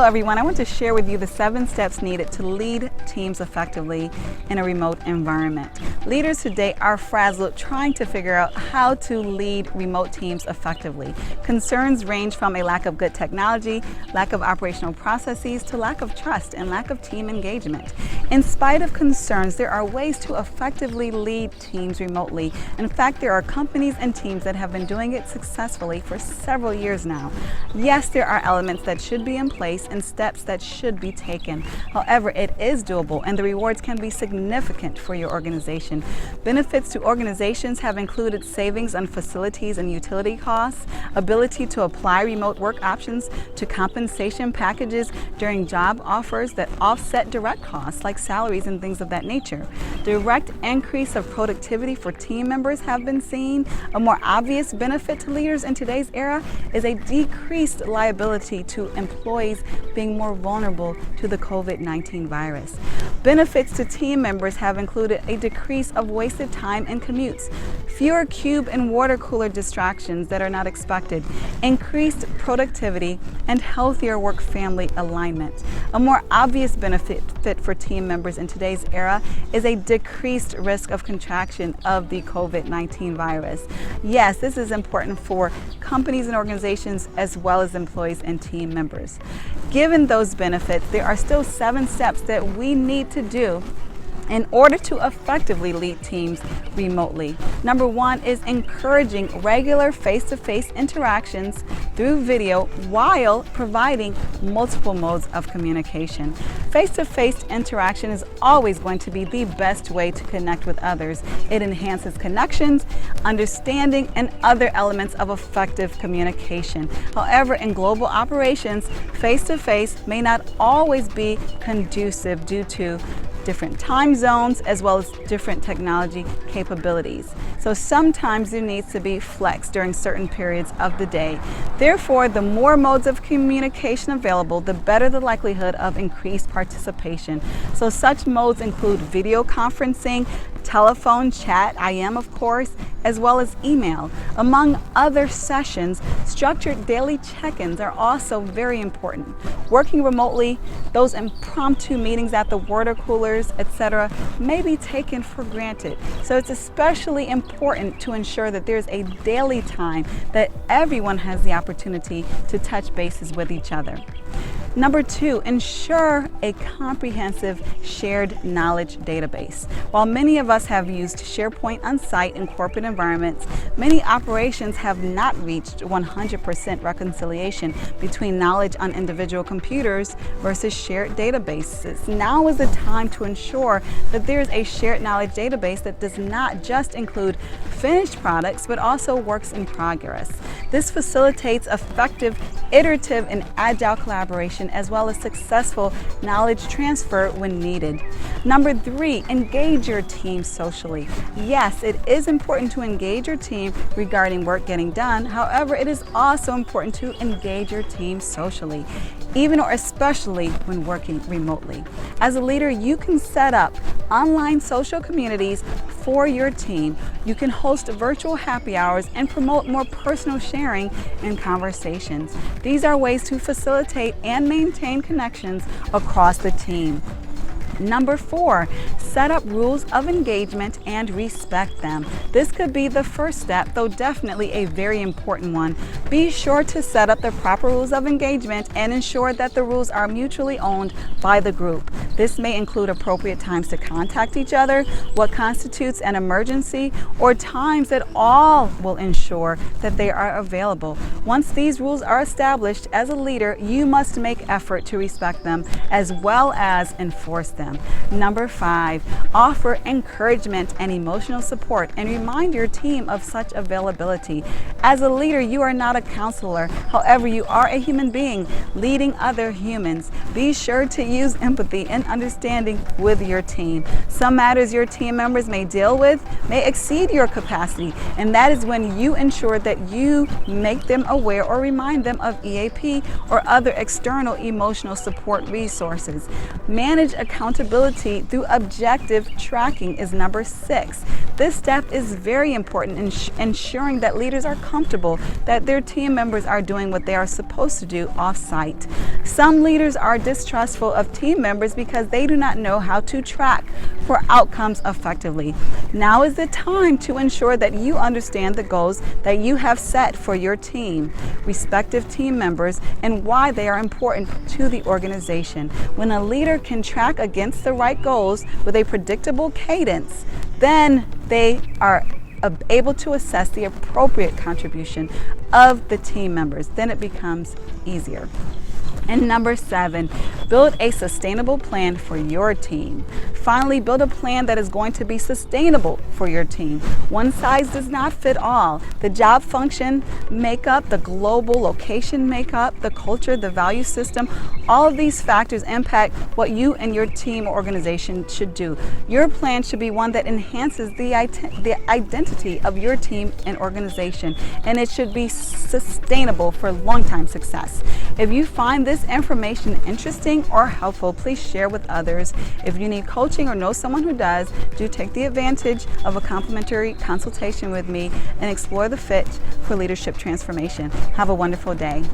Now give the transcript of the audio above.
Hello everyone, I want to share with you the 7 steps needed to lead teams effectively in a remote environment. Leaders today are frazzled trying to figure out how to lead remote teams effectively. Concerns range from a lack of good technology, lack of operational processes, to lack of trust and lack of team engagement. In spite of concerns, there are ways to effectively lead teams remotely. In fact, there are companies and teams that have been doing it successfully for several years now. Yes, there are elements that should be in place and steps that should be taken. However, it is doable and the rewards can be significant for your organization. Benefits to organizations have included savings on facilities and utility costs, ability to apply remote work options to compensation packages during job offers that offset direct costs like salaries and things of that nature. Direct increase of productivity for team members have been seen. A more obvious benefit to leaders in today's era is a decreased liability to employees being more vulnerable to the COVID-19 virus. Benefits to team members have included a decrease of wasted time and commutes, fewer cube and water cooler distractions that are not expected, increased productivity, and healthier work-family alignment. A more obvious benefit for team members in today's era is a decreased risk of contraction of the COVID-19 virus. Yes, this is important for companies and organizations as well as employees and team members. Given those benefits, there are still 7 steps that we need to do in order to effectively lead teams remotely. Number 1 is encouraging regular face-to-face interactions through video while providing multiple modes of communication. Face-to-face interaction is always going to be the best way to connect with others. It enhances connections, understanding, and other elements of effective communication. However, in global operations, face-to-face may not always be conducive due to different time zones as well as different technology capabilities. So sometimes there needs to be flex during certain periods of the day. Therefore, the more modes of communication available, the better the likelihood of increased participation. So such modes include video conferencing, telephone chat, IM of course, as well as email. Among other sessions, structured daily check-ins are also very important. Working remotely, those impromptu meetings at the water coolers, etc., may be taken for granted. So it's especially important to ensure that there's a daily time that everyone has the opportunity to touch bases with each other. Number 2, ensure a comprehensive shared knowledge database. While many of us have used SharePoint on site in corporate environments, many operations have not reached 100% reconciliation between knowledge on individual computers versus shared databases. Now is the time to ensure that there's a shared knowledge database that does not just include finished products, but also works in progress. This facilitates effective, iterative, and agile collaboration as well as successful knowledge transfer when needed. Number 3, engage your team socially. Yes, it is important to engage your team regarding work getting done. However, it is also important to engage your team socially, even or especially when working remotely. As a leader, you can set up online social communities for your team. You can host virtual happy hours and promote more personal sharing and conversations. These are ways to facilitate and maintain connections across the team. Number 4, set up rules of engagement and respect them. This could be the first step, though definitely a very important one. Be sure to set up the proper rules of engagement and ensure that the rules are mutually owned by the group. This may include appropriate times to contact each other, what constitutes an emergency, or times that all will ensure that they are available. Once these rules are established, as a leader, you must make effort to respect them as well as enforce them. Number 5, offer encouragement and emotional support and remind your team of such availability. As a leader, you are not a counselor. However, you are a human being leading other humans. Be sure to use empathy and understanding with your team. Some matters your team members may deal with may exceed your capacity, and that is when you ensure that you make them aware or remind them of EAP or other external emotional support resources. Manage accountability accountability through objective tracking is number 6. This step is very important in ensuring that leaders are comfortable that their team members are doing what they are supposed to do off-site. Some leaders are distrustful of team members because they do not know how to track for outcomes effectively. Now is the time to ensure that you understand the goals that you have set for your team, respective team members, and why they are important to the organization. When a leader can track against the right goals with a predictable cadence, then they are able to assess the appropriate contribution of the team members. Then it becomes easier. And number 7, build a sustainable plan for your team. Finally, build a plan that is going to be sustainable for your team. One size does not fit all. The job function makeup, the global location makeup, the culture, the value system, all of these factors impact what you and your team or organization should do. Your plan should be one that enhances the identity of your team and organization, and it should be sustainable for long-time success. If you find this information interesting or helpful, please share with others. If you need coaching or know someone who does, do take the advantage of a complimentary consultation with me and explore the fit for leadership transformation. Have a wonderful day.